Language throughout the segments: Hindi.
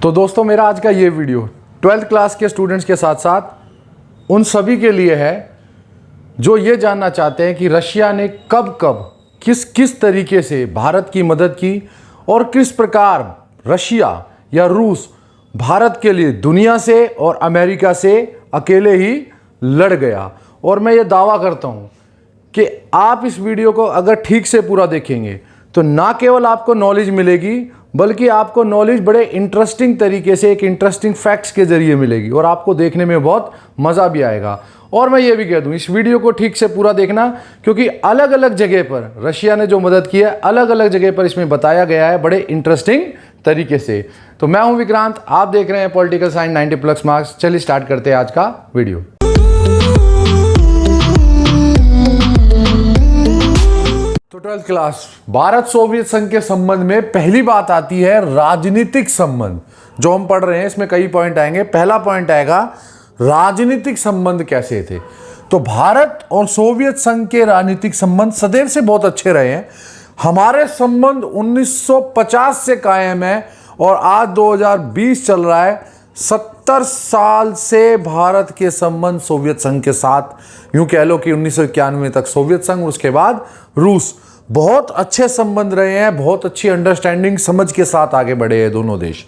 तो दोस्तों मेरा आज का ये वीडियो 12th क्लास के स्टूडेंट्स के साथ साथ उन सभी के लिए है जो ये जानना चाहते हैं कि रशिया ने कब कब किस किस तरीके से भारत की मदद की और किस प्रकार रशिया या रूस भारत के लिए दुनिया से और अमेरिका से अकेले ही लड़ गया। और मैं ये दावा करता हूँ कि आप इस वीडियो को अगर ठीक से पूरा देखेंगे तो ना केवल आपको नॉलेज मिलेगी बल्कि आपको नॉलेज बड़े इंटरेस्टिंग तरीके से एक इंटरेस्टिंग फैक्ट्स के जरिए मिलेगी और आपको देखने में बहुत मज़ा भी आएगा। और मैं ये भी कह दूं इस वीडियो को ठीक से पूरा देखना क्योंकि अलग अलग जगह पर रशिया ने जो मदद की है अलग अलग जगह पर इसमें बताया गया है बड़े इंटरेस्टिंग तरीके से। तो मैं हूं विक्रांत, आप देख रहे हैं पॉलिटिकल साइंस 90 प्लस मार्क्स। चलिए स्टार्ट करते हैं आज का वीडियो। तो 12th क्लास भारत सोवियत संघ के संबंध में पहली बात आती है राजनीतिक संबंध। जो हम पढ़ रहे हैं इसमें कई पॉइंट आएंगे। पहला पॉइंट आएगा राजनीतिक संबंध कैसे थे। तो भारत और सोवियत संघ के राजनीतिक संबंध सदैव से बहुत अच्छे रहे हैं। हमारे संबंध 1950 से कायम है और आज 2020 चल रहा है। 70 साल से भारत के संबंध सोवियत संघ के साथ, यूं कह लो कि 1991 तक सोवियत संघ, उसके बाद रूस, बहुत अच्छे संबंध रहे हैं। बहुत अच्छी अंडरस्टैंडिंग समझ के साथ आगे बढ़े हैं दोनों देश।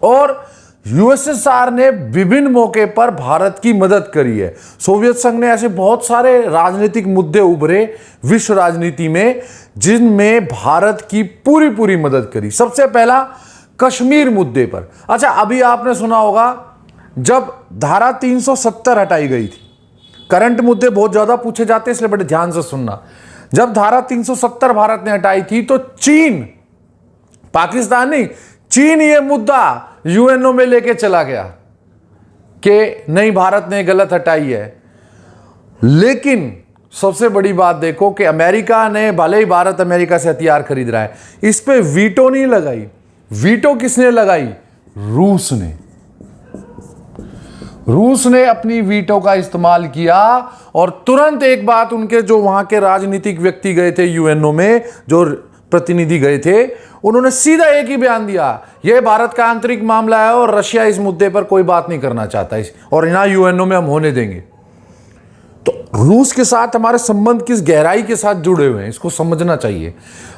और यूएसएसआर ने विभिन्न मौके पर भारत की मदद करी है। सोवियत संघ ने ऐसे बहुत सारे राजनीतिक मुद्दे उभरे विश्व राजनीति में जिनमें भारत की पूरी मदद करी। सबसे पहला कश्मीर मुद्दे पर। अच्छा, अभी आपने सुना होगा जब धारा 370 हटाई गई थी। करंट मुद्दे बहुत ज्यादा पूछे जाते हैं इसलिए बड़े ध्यान से सुनना। जब धारा 370 भारत ने हटाई थी तो चीन, पाकिस्तान नहीं, चीन ये मुद्दा यूएनओ में लेके चला गया कि नहीं भारत ने गलत हटाई है। लेकिन सबसे बड़ी बात देखो कि अमेरिका ने, भले ही भारत अमेरिका से हथियार खरीद रहा है, इस पे वीटो नहीं लगाई। वीटो किसने लगाई? रूस ने। रूस ने अपनी वीटो का इस्तेमाल किया और तुरंत एक बात, उनके जो वहां के राजनीतिक व्यक्ति गए थे यूएनओ में, जो प्रतिनिधि गए थे, उन्होंने सीधा एक ही बयान दिया, यह भारत का आंतरिक मामला है और रशिया इस मुद्दे पर कोई बात नहीं करना चाहता और यहां यूएनओ में हम होने देंगे। तो रूस के साथ हमारे संबंध किस गहराई के साथ जुड़े हुए हैं इसको समझना चाहिए।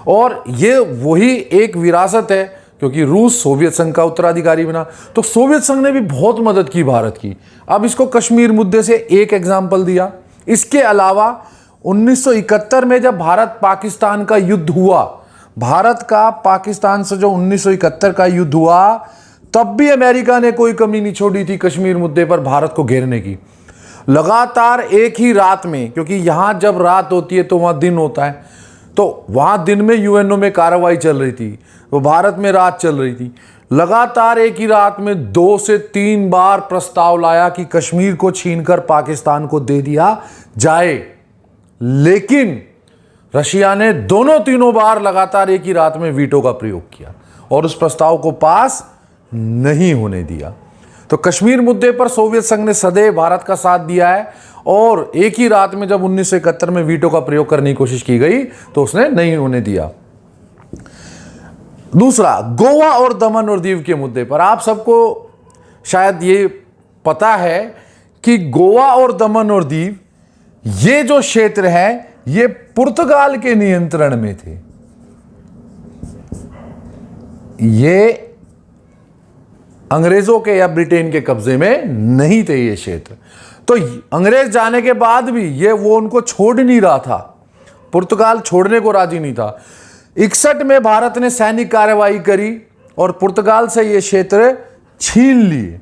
और ये वही एक विरासत है क्योंकि रूस सोवियत संघ का उत्तराधिकारी बना, तो सोवियत संघ ने भी बहुत मदद की भारत की। अब इसको कश्मीर मुद्दे से एक एग्जाम्पल दिया। इसके अलावा 1971 में जब भारत पाकिस्तान का युद्ध हुआ, भारत का पाकिस्तान से जो 1971 का युद्ध हुआ, तब भी अमेरिका ने कोई कमी नहीं छोड़ी थी कश्मीर मुद्दे पर भारत को घेरने की। लगातार एक ही रात में, क्योंकि यहां जब रात होती है तो वहां दिन होता है, तो वहां दिन में यूएनओ में कार्रवाई चल रही थी, वो भारत में रात चल रही थी। लगातार एक ही रात में 2 से 3 बार प्रस्ताव लाया कि कश्मीर को छीनकर पाकिस्तान को दे दिया जाए। लेकिन रशिया ने तीनों बार लगातार एक ही रात में वीटो का प्रयोग किया और उस प्रस्ताव को पास नहीं होने दिया। तो कश्मीर मुद्दे पर सोवियत संघ ने सदैव भारत का साथ दिया है और एक ही रात में जब 1971 में वीटो का प्रयोग करने की कोशिश की गई तो उसने नहीं होने दिया। दूसरा, गोवा और दमन और दीव के मुद्दे पर आप सबको शायद ये पता है कि गोवा और दमन और दीव ये जो क्षेत्र है ये पुर्तगाल के नियंत्रण में थे। ये अंग्रेजों के या ब्रिटेन के कब्जे में नहीं थे ये क्षेत्र। तो अंग्रेज जाने के बाद भी ये वो उनको छोड़ नहीं रहा था, पुर्तगाल छोड़ने को राजी नहीं था। 61 में भारत ने सैनिक कार्रवाई करी और पुर्तगाल से ये क्षेत्र छीन लिए।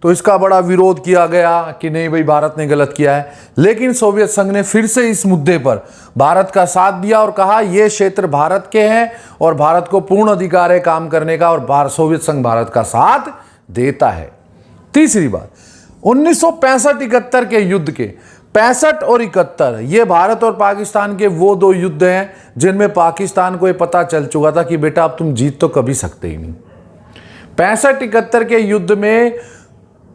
तो इसका बड़ा विरोध किया गया कि नहीं भाई भारत ने गलत किया है। लेकिन सोवियत संघ ने फिर से इस मुद्दे पर भारत का साथ दिया और कहा ये क्षेत्र भारत के हैं और भारत को पूर्ण अधिकार है काम करने का और सोवियत संघ भारत का साथ देता है। तीसरी बात, 1965-71 के युद्ध के 65 और 71 ये भारत और पाकिस्तान के वो 2 युद्ध हैं जिनमें पाकिस्तान को ये पता चल चुका था कि बेटा अब तुम जीत तो कभी सकते ही नहीं। 65-71 के युद्ध में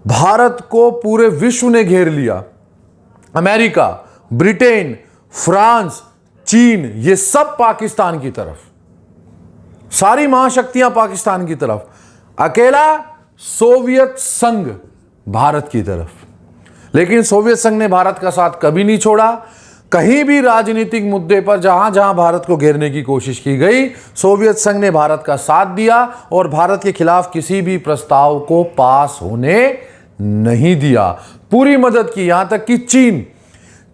भारत को पूरे विश्व ने घेर लिया। अमेरिका, ब्रिटेन, फ्रांस, चीन, ये सब पाकिस्तान की तरफ, सारी महाशक्तियां पाकिस्तान की तरफ। अकेला सोवियत संघ भारत की तरफ। लेकिन सोवियत संघ ने भारत का साथ कभी नहीं छोड़ा। कहीं भी राजनीतिक मुद्दे पर जहां जहां भारत को घेरने की कोशिश की गई, सोवियत संघ ने भारत का साथ दिया और भारत के खिलाफ किसी भी प्रस्ताव को पास होने नहीं दिया, पूरी मदद की। यहां तक कि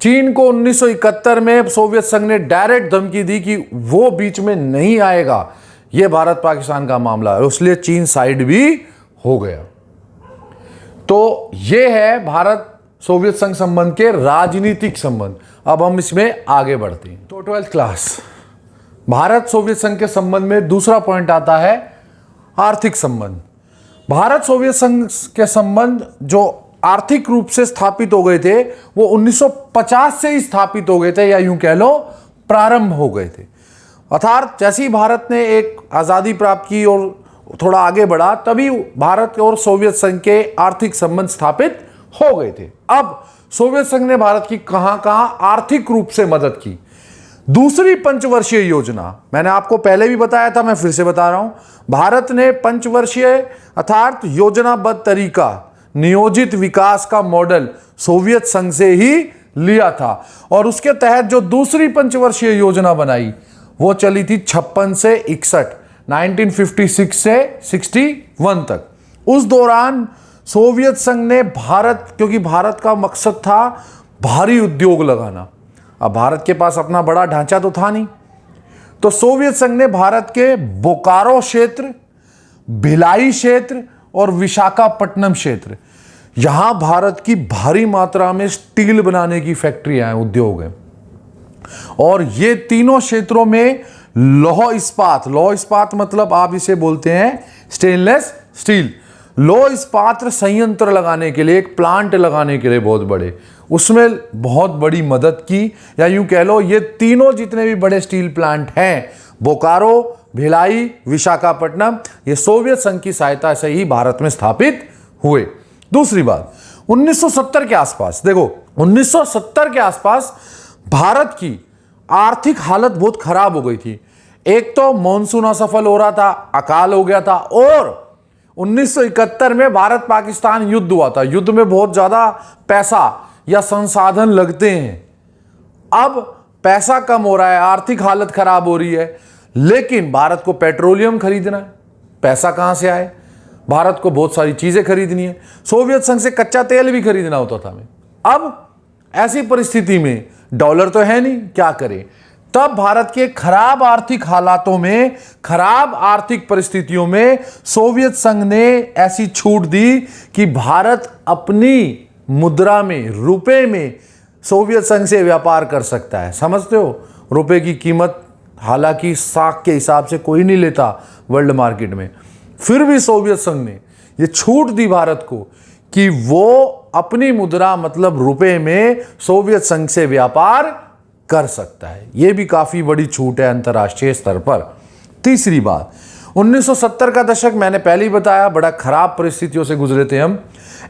चीन को 1971 में सोवियत संघ ने डायरेक्ट धमकी दी कि वो बीच में नहीं आएगा, यह भारत पाकिस्तान का मामला है, इसलिए चीन साइड भी हो गया। तो यह है भारत सोवियत संघ संबंध के राजनीतिक संबंध। अब हम इसमें आगे बढ़ते हैं। तो 12th क्लास, भारत सोवियत संघ के संबंध में दूसरा पॉइंट आता है आर्थिक संबंध। भारत सोवियत संघ के संबंध जो आर्थिक रूप से स्थापित हो गए थे वो 1950 से ही स्थापित हो गए थे, या यूं कह लो प्रारंभ हो गए थे। अर्थात जैसे ही भारत ने एक आज़ादी प्राप्त की और थोड़ा आगे बढ़ा, तभी भारत और सोवियत संघ के आर्थिक संबंध स्थापित हो गए थे। अब सोवियत संघ ने भारत की कहां कहां आर्थिक रूप से मदद की। दूसरी पंचवर्षीय योजना, मैंने आपको पहले भी बताया था, मैं फिर से बता रहा हूं। भारत ने पंचवर्षीय अर्थात योजनाबद्ध तरीका, नियोजित विकास का मॉडल सोवियत संघ से ही लिया था और उसके तहत जो दूसरी पंचवर्षीय योजना बनाई वो चली थी 56 से 61, 1956 से 61 तक। उस दौरान सोवियत संघ ने भारत, क्योंकि भारत का मकसद था भारी उद्योग लगाना, अब भारत के पास अपना बड़ा ढांचा तो था नहीं, तो सोवियत संघ ने भारत के बोकारो क्षेत्र, भिलाई क्षेत्र और विशाखापट्टनम क्षेत्र, यहां भारत की भारी मात्रा में स्टील बनाने की फैक्ट्रियां हैं, उद्योग हैं। और ये तीनों क्षेत्रों में लौह इस्पात मतलब आप इसे बोलते हैं स्टेनलेस स्टील, लौह इस्पात संयंत्र लगाने के लिए, एक प्लांट लगाने के लिए बहुत बड़े, उसमें बहुत बड़ी मदद की। या यूं कह लो ये तीनों जितने भी बड़े स्टील प्लांट हैं, बोकारो, भिलाई, विशाखापट्टनम, ये सोवियत संघ की सहायता से ही भारत में स्थापित हुए। दूसरी बात, 1970 के आसपास, देखो 1970 के आसपास भारत की आर्थिक हालत बहुत खराब हो गई थी। एक तो मॉनसून असफल हो रहा था, अकाल हो गया था, और 1971 में भारत पाकिस्तान युद्ध हुआ था। युद्ध में बहुत ज्यादा पैसा या संसाधन लगते हैं। अब पैसा कम हो रहा है, आर्थिक हालत खराब हो रही है, लेकिन भारत को पेट्रोलियम खरीदना है, पैसा कहां से आए? भारत को बहुत सारी चीजें खरीदनी है, सोवियत संघ से कच्चा तेल भी खरीदना होता था हमें। अब ऐसी परिस्थिति में डॉलर तो है नहीं, क्या करें? तब भारत के खराब आर्थिक हालातों में, खराब आर्थिक परिस्थितियों में सोवियत संघ ने ऐसी छूट दी कि भारत अपनी मुद्रा में, रुपए में सोवियत संघ से व्यापार कर सकता है। समझते हो? रुपए की कीमत हालांकि साख के हिसाब से कोई नहीं लेता वर्ल्ड मार्केट में, फिर भी सोवियत संघ ने ये छूट दी भारत को कि वो अपनी मुद्रा मतलब रुपए में सोवियत संघ से व्यापार कर सकता है। यह भी काफी बड़ी छूट है अंतर्राष्ट्रीय स्तर पर। तीसरी बात, 1970 का दशक मैंने पहले ही बताया, बड़ा खराब परिस्थितियों से गुजरे थे हम।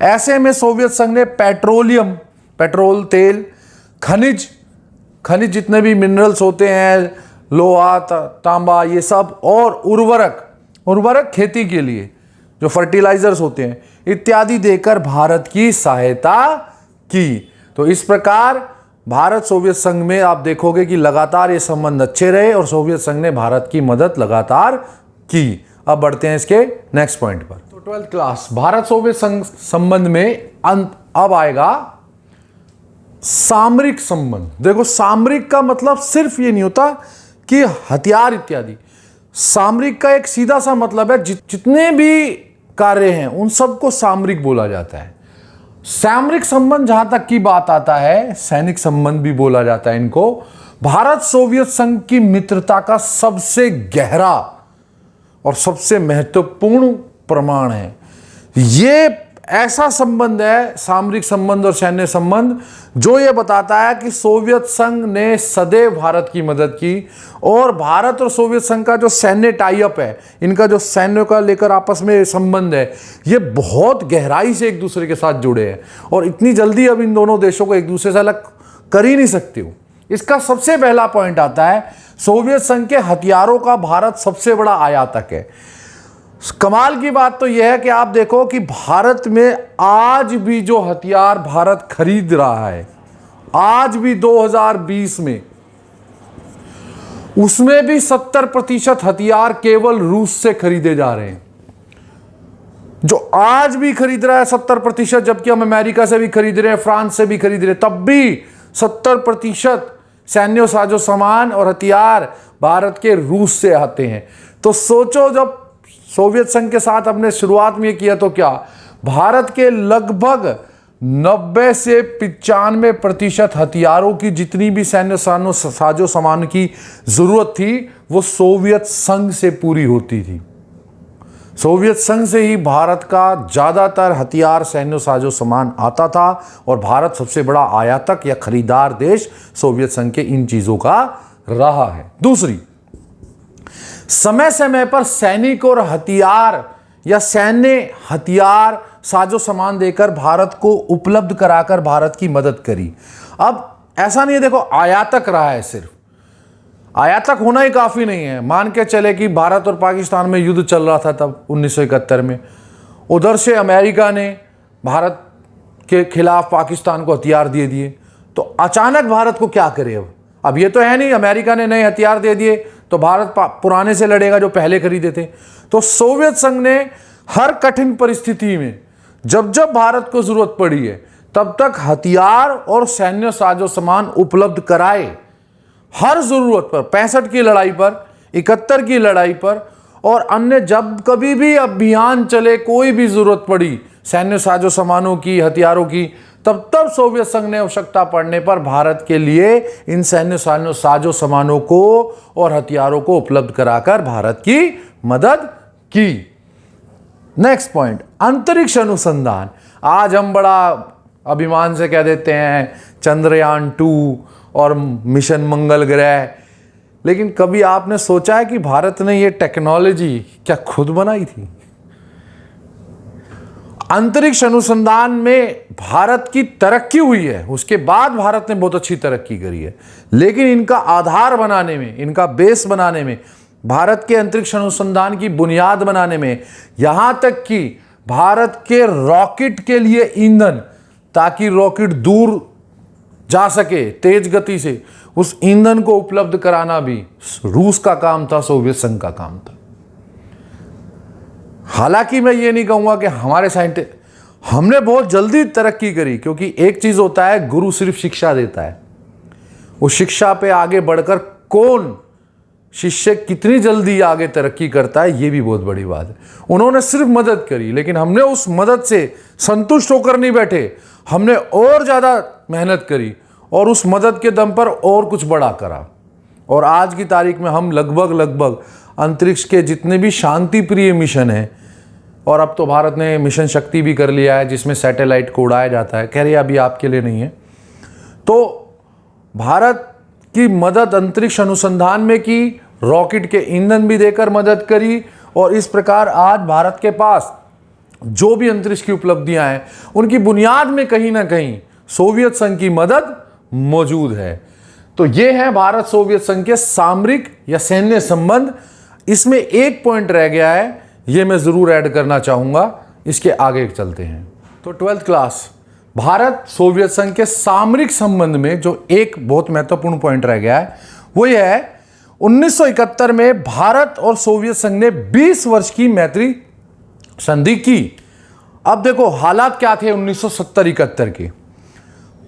ऐसे में सोवियत संघ ने पेट्रोलियम, पेट्रोल, तेल, खनिज जितने भी मिनरल्स होते हैं, लोहा, तांबा, ये सब, और उर्वरक खेती के लिए जो फर्टिलाइजर्स होते हैं इत्यादि देकर भारत की सहायता की। तो इस प्रकार भारत सोवियत संघ में आप देखोगे कि लगातार ये संबंध अच्छे रहे और सोवियत संघ ने भारत की मदद लगातार की। अब बढ़ते हैं इसके नेक्स्ट पॉइंट पर। तो 12th क्लास, भारत सोवियत संघ संबंध में अब आएगा सामरिक संबंध। देखो, सामरिक का मतलब सिर्फ ये नहीं होता कि हथियार इत्यादि। सामरिक का एक सीधा सा मतलब है जितने भी कार्य हैं उन सबको सामरिक बोला जाता है। सामरिक संबंध जहां तक की बात आता है, सैनिक संबंध भी बोला जाता है इनको। भारत सोवियत संघ की मित्रता का सबसे गहरा और सबसे महत्वपूर्ण प्रमाण है। ये ऐसा संबंध है, सामरिक संबंध और सैन्य संबंध, जो ये बताता है कि सोवियत संघ ने सदैव भारत की मदद की और भारत और सोवियत संघ का जो सैन्य टाई अप है, इनका जो सैन्य का लेकर आपस में संबंध है, ये बहुत गहराई से एक दूसरे के साथ जुड़े हैं और इतनी जल्दी अब इन दोनों देशों को एक दूसरे से अलग कर ही नहीं सकते हो। इसका सबसे पहला पॉइंट आता है, सोवियत संघ के हथियारों का भारत सबसे बड़ा आयातक है। कमाल की बात तो यह है कि आप देखो कि भारत में आज भी जो हथियार भारत खरीद रहा है, आज भी 2020 में, उसमें भी 70% हथियार केवल रूस से खरीदे जा रहे हैं। जो आज भी खरीद रहा है 70%, जबकि हम अमेरिका से भी खरीद रहे हैं, फ्रांस से भी खरीद रहे हैं, तब भी 70% सैन्य साजो सामान और हथियार भारत के रूस से आते हैं। तो सोचो, जब सोवियत संघ के साथ हमने शुरुआत में किया तो क्या भारत के लगभग 90 से 95% हथियारों की जितनी भी सैन्य साजो सामान की जरूरत थी वो सोवियत संघ से पूरी होती थी। सोवियत संघ से ही भारत का ज़्यादातर हथियार सैन्य साजो सामान आता था और भारत सबसे बड़ा आयातक या खरीदार देश सोवियत संघ के इन चीज़ों का रहा है। दूसरी, समय समय पर सैनिक और हथियार या सैन्य हथियार साजो सामान देकर भारत को उपलब्ध कराकर भारत की मदद करी। अब ऐसा नहीं है, देखो आयातक रहा है, सिर्फ आयातक होना ही काफ़ी नहीं है। मान के चले कि भारत और पाकिस्तान में युद्ध चल रहा था तब 1971 में, उधर से अमेरिका ने भारत के खिलाफ पाकिस्तान को हथियार दे दिए, तो अचानक भारत को क्या करे? अब ये तो है नहीं अमेरिका ने नए हथियार दे दिए तो भारत पुराने से लड़ेगा जो पहले खरीदे थे। तो सोवियत संघ ने हर कठिन परिस्थिति में जब जब भारत को जरूरत पड़ी है तब तक हथियार और सैन्य साजो सामान उपलब्ध कराए। हर जरूरत पर, 65 की लड़ाई पर, 71 की लड़ाई पर और अन्य जब कभी भी अभियान चले, कोई भी जरूरत पड़ी सैन्य साजो सामानों की, हथियारों की, तब तब सोवियत संघ ने आवश्यकता पड़ने पर भारत के लिए इन सैन्य साजो सामानों को और हथियारों को उपलब्ध कराकर भारत की मदद की। नेक्स्ट पॉइंट, अंतरिक्ष अनुसंधान। आज हम बड़ा अभिमान से कह देते हैं चंद्रयान 2 और मिशन मंगल ग्रह, लेकिन कभी आपने सोचा है कि भारत ने ये टेक्नोलॉजी क्या खुद बनाई थी? अंतरिक्ष अनुसंधान में भारत की तरक्की हुई है, उसके बाद भारत ने बहुत अच्छी तरक्की करी है, लेकिन इनका आधार बनाने में, इनका बेस बनाने में, भारत के अंतरिक्ष अनुसंधान की बुनियाद बनाने में, यहां तक कि भारत के रॉकेट के लिए ईंधन, ताकि रॉकेट दूर जा सके तेज गति से, उस ईंधन को उपलब्ध कराना भी रूस का काम था, सोवियत संघ का काम था। हालांकि मैं ये नहीं कहूंगा कि हमारे साइंटिस्ट, हमने बहुत जल्दी तरक्की करी, क्योंकि एक चीज होता है गुरु सिर्फ शिक्षा देता है, उस शिक्षा पे आगे बढ़कर कौन शिष्य कितनी जल्दी आगे तरक्की करता है ये भी बहुत बड़ी बात है। उन्होंने सिर्फ मदद करी, लेकिन हमने उस मदद से संतुष्ट होकर नहीं बैठे, हमने और ज़्यादा मेहनत करी और उस मदद के दम पर और कुछ बड़ा करा। और आज की तारीख में हम लगभग अंतरिक्ष के जितने भी शांति प्रिय मिशन हैं, और अब तो भारत ने मिशन शक्ति भी कर लिया है जिसमें सैटेलाइट को उड़ाया जाता है, कह रही अभी आपके लिए नहीं है, तो भारत की मदद अंतरिक्ष अनुसंधान में की, रॉकेट के ईंधन भी देकर मदद करी, और इस प्रकार आज भारत के पास जो भी अंतरिक्ष की उपलब्धियां हैं उनकी बुनियाद में कहीं ना कहीं सोवियत संघ की मदद मौजूद है। तो ये है भारत सोवियत संघ के सामरिक या सैन्य संबंध। इसमें एक पॉइंट रह गया है, ये मैं जरूर ऐड करना चाहूंगा, इसके आगे चलते हैं। तो 12th क्लास, भारत सोवियत संघ के सामरिक संबंध में जो एक बहुत महत्वपूर्ण पॉइंट रह गया है वो ये है, 1971 में भारत और सोवियत संघ ने 20 वर्ष की मैत्री संधि की। अब देखो हालात क्या थे 1970-71 के।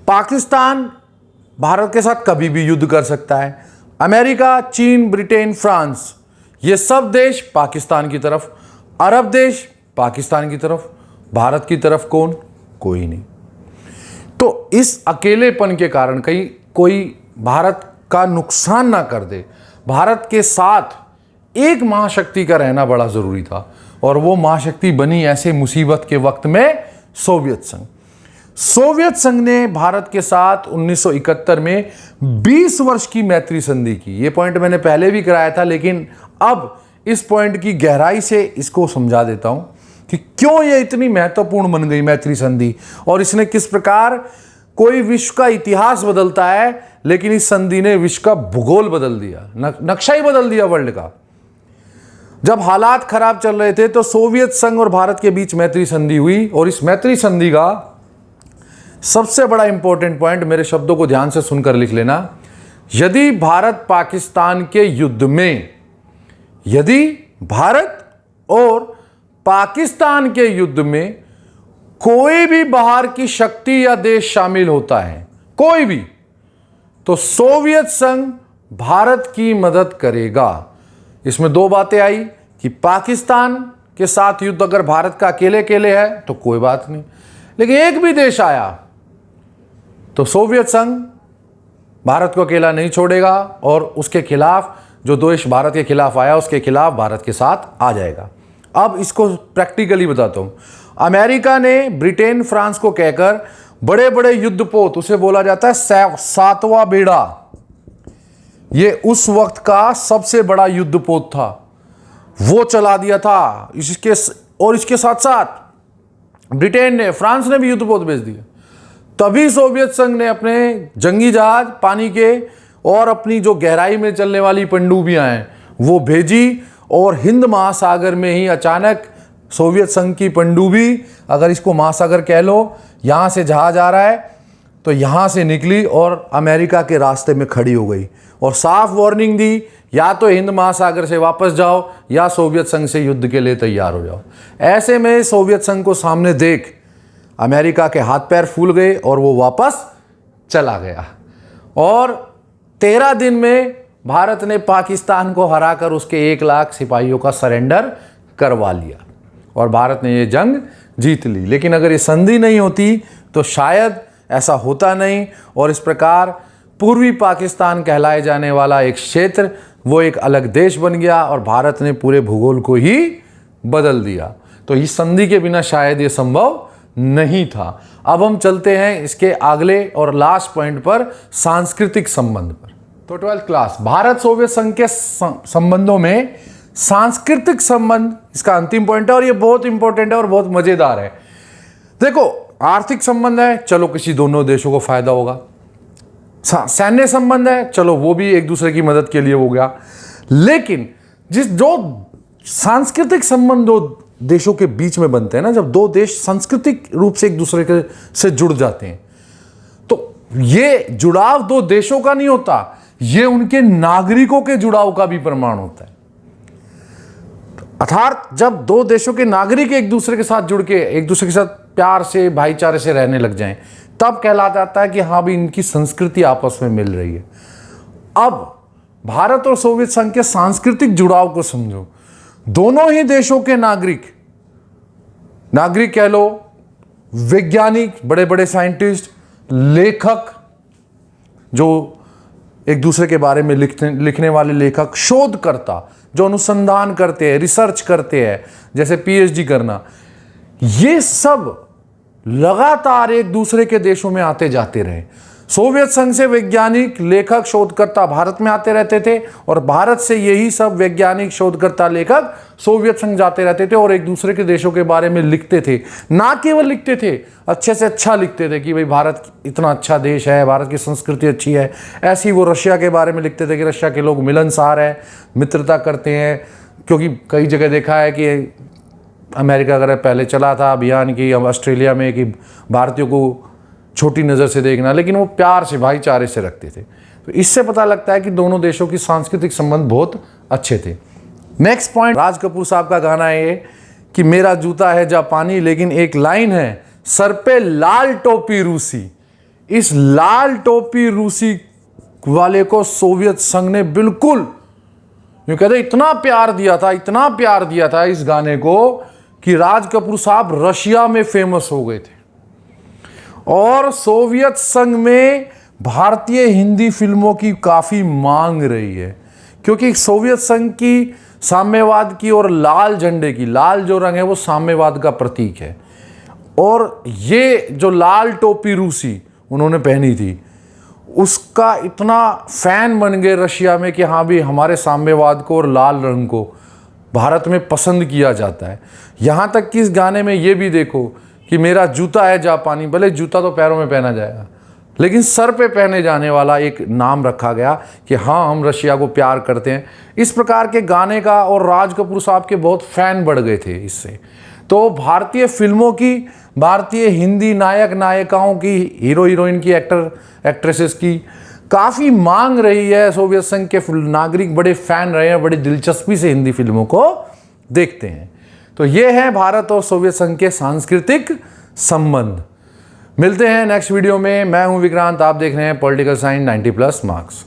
पाकिस्तान भारत के साथ कभी भी युद्ध कर सकता है, अमेरिका, चीन, ब्रिटेन, फ्रांस, ये सब देश पाकिस्तान की तरफ, अरब देश पाकिस्तान की तरफ, भारत की तरफ कौन? कोई नहीं। तो इस अकेलेपन के कारण कहीं कोई भारत का नुकसान ना कर दे, भारत के साथ एक महाशक्ति का रहना बड़ा जरूरी था, और वो महाशक्ति बनी ऐसे मुसीबत के वक्त में सोवियत संघ। सोवियत संघ ने भारत के साथ 1971 में 20 वर्ष की मैत्री संधि की। ये पॉइंट मैंने पहले भी कराया था, लेकिन अब इस पॉइंट की गहराई से इसको समझा देता हूं कि क्यों ये इतनी महत्वपूर्ण बन गई मैत्री संधि, और इसने किस प्रकार, कोई विश्व का इतिहास बदलता है लेकिन इस संधि ने विश्व का भूगोल बदल दिया, नक्शा ही बदल दिया वर्ल्ड का। जब हालात खराब चल रहे थे तो सोवियत संघ और भारत के बीच मैत्री संधि हुई, और इस मैत्री संधि का सबसे बड़ा इंपॉर्टेंट पॉइंट, मेरे शब्दों को ध्यान से सुनकर लिख लेना, यदि भारत पाकिस्तान के युद्ध में, यदि भारत और पाकिस्तान के युद्ध में कोई भी बाहर की शक्ति या देश शामिल होता है, कोई भी, तो सोवियत संघ भारत की मदद करेगा। इसमें दो बातें आई कि पाकिस्तान के साथ युद्ध अगर भारत का अकेले अकेले है तो कोई बात नहीं, लेकिन एक भी देश आया तो सोवियत संघ भारत को अकेला नहीं छोड़ेगा, और उसके खिलाफ, जो देश भारत के खिलाफ आया उसके खिलाफ भारत के साथ आ जाएगा। अब इसको प्रैक्टिकली बताता हूं। अमेरिका ने ब्रिटेन, फ्रांस को कहकर बड़े बड़े युद्धपोत, उसे बोला जाता है सातवां बेड़ा, ये उस वक्त का सबसे बड़ा युद्धपोत था, वो चला दिया था। इसके साथ साथ ब्रिटेन ने, फ्रांस ने भी युद्धपोत भेज दिए। तभी सोवियत संघ ने अपने जंगी जहाज पानी के और अपनी जो गहराई में चलने वाली पनडुब्बियां हैं वो भेजी, और हिंद महासागर में ही अचानक सोवियत संघ की पनडुब्बी, अगर इसको महासागर कह लो, यहाँ से जहाज आ रहा है तो यहाँ से निकली और अमेरिका के रास्ते में खड़ी हो गई, और साफ वार्निंग दी, या तो हिंद महासागर से वापस जाओ या सोवियत संघ से युद्ध के लिए तैयार हो जाओ। ऐसे में सोवियत संघ को सामने देख अमेरिका के हाथ पैर फूल गए और वो वापस चला गया, और 13 दिन में भारत ने पाकिस्तान को हराकर उसके 1 लाख सिपाहियों का सरेंडर करवा लिया, और भारत ने ये जंग जीत ली। लेकिन अगर ये संधि नहीं होती तो शायद ऐसा होता नहीं, और इस प्रकार पूर्वी पाकिस्तान कहलाए जाने वाला एक क्षेत्र वो एक अलग देश बन गया, और भारत ने पूरे भूगोल को ही बदल दिया। तो इस संधि के बिना शायद ये संभव नहीं था। अब हम चलते हैं इसके अगले और लास्ट पॉइंट पर, सांस्कृतिक संबंध पर। तो 12th क्लास, भारत सोवियत संघ के संबंधों में सांस्कृतिक संबंध इसका अंतिम पॉइंट है, और ये बहुत इंपॉर्टेंट है और बहुत मजेदार है। देखो, आर्थिक संबंध है, चलो किसी दोनों देशों को फायदा होगा। सैन्य संबंध है, चलो वो भी एक दूसरे की मदद के लिए हो गया। लेकिन जो सांस्कृतिक संबंध दो देशों के बीच में बनते हैं ना, जब दो देश सांस्कृतिक रूप से एक दूसरे के से जुड़ जाते हैं, तो ये जुड़ाव दो देशों का नहीं होता, ये उनके नागरिकों के जुड़ाव का भी प्रमाण होता है। अर्थात जब दो देशों के नागरिक एक दूसरे के साथ जुड़ के एक दूसरे के साथ प्यार से, भाईचारे से रहने लग जाएं, तब कहला जाता है कि हाँ भी इनकी संस्कृति आपस में मिल रही है। अब भारत और सोवियत संघ के सांस्कृतिक जुड़ाव को समझो। दोनों ही देशों के नागरिक कह लो, वैज्ञानिक, बड़े बड़े साइंटिस्ट, लेखक, जो एक दूसरे के बारे में लिखने वाले लेखक, शोधकर्ता जो अनुसंधान करते हैं, रिसर्च करते हैं, जैसे पीएचडी करना, ये सब लगातार एक दूसरे के देशों में आते जाते रहे। सोवियत संघ से वैज्ञानिक, लेखक, शोधकर्ता भारत में आते रहते थे, और भारत से यही सब वैज्ञानिक, शोधकर्ता, लेखक सोवियत संघ जाते रहते थे और एक दूसरे के देशों के बारे में लिखते थे। ना केवल लिखते थे, अच्छे से अच्छा लिखते थे कि भाई भारत इतना अच्छा देश है, भारत की संस्कृति अच्छी है। ऐसे ही वो रशिया के बारे में लिखते थे कि रशिया के लोग मिलनसार है, मित्रता करते हैं, क्योंकि कई जगह देखा है कि अमेरिका अगर पहले चला था अभियान की, ऑस्ट्रेलिया में, कि भारतीयों को छोटी नज़र से देखना, लेकिन वो प्यार से, भाईचारे से रखते थे। तो इससे पता लगता है कि दोनों देशों की सांस्कृतिक संबंध बहुत अच्छे थे। नेक्स्ट पॉइंट, राज कपूर साहब का गाना है ये कि मेरा जूता है जापानी, लेकिन एक लाइन है, सर पे लाल टोपी रूसी। इस लाल टोपी रूसी वाले को सोवियत संघ ने बिल्कुल, यूं कहते इतना प्यार दिया था, इतना प्यार दिया था इस गाने को, कि राज कपूर साहब रशिया में फेमस हो गए थे। और सोवियत संघ में भारतीय हिंदी फिल्मों की काफ़ी मांग रही है, क्योंकि सोवियत संघ की साम्यवाद की और लाल झंडे की, लाल जो रंग है वो साम्यवाद का प्रतीक है, और ये जो लाल टोपी रूसी उन्होंने पहनी थी, उसका इतना फैन बन गए रशिया में कि हाँ भी हमारे साम्यवाद को और लाल रंग को भारत में पसंद किया जाता है। यहाँ तक कि इस गाने में ये भी देखो कि मेरा जूता है जापानी, भले जूता तो पैरों में पहना जाएगा, लेकिन सर पे पहने जाने वाला एक नाम रखा गया कि हाँ हम रशिया को प्यार करते हैं। इस प्रकार के गाने का और राज कपूर साहब के बहुत फैन बढ़ गए थे इससे। तो भारतीय फिल्मों की, भारतीय हिंदी नायक नायिकाओं की, हीरो हीरोइन की, एक्ट्रेसेस की काफ़ी मांग रही है। सोवियत संघ के नागरिक बड़े फैन रहे हैं, बड़ी दिलचस्पी से हिंदी फिल्मों को देखते हैं। तो ये है भारत और सोवियत संघ के सांस्कृतिक संबंध। मिलते हैं नेक्स्ट वीडियो में। मैं हूं विक्रांत, आप देख रहे हैं पॉलिटिकल साइंस 90+ मार्क्स।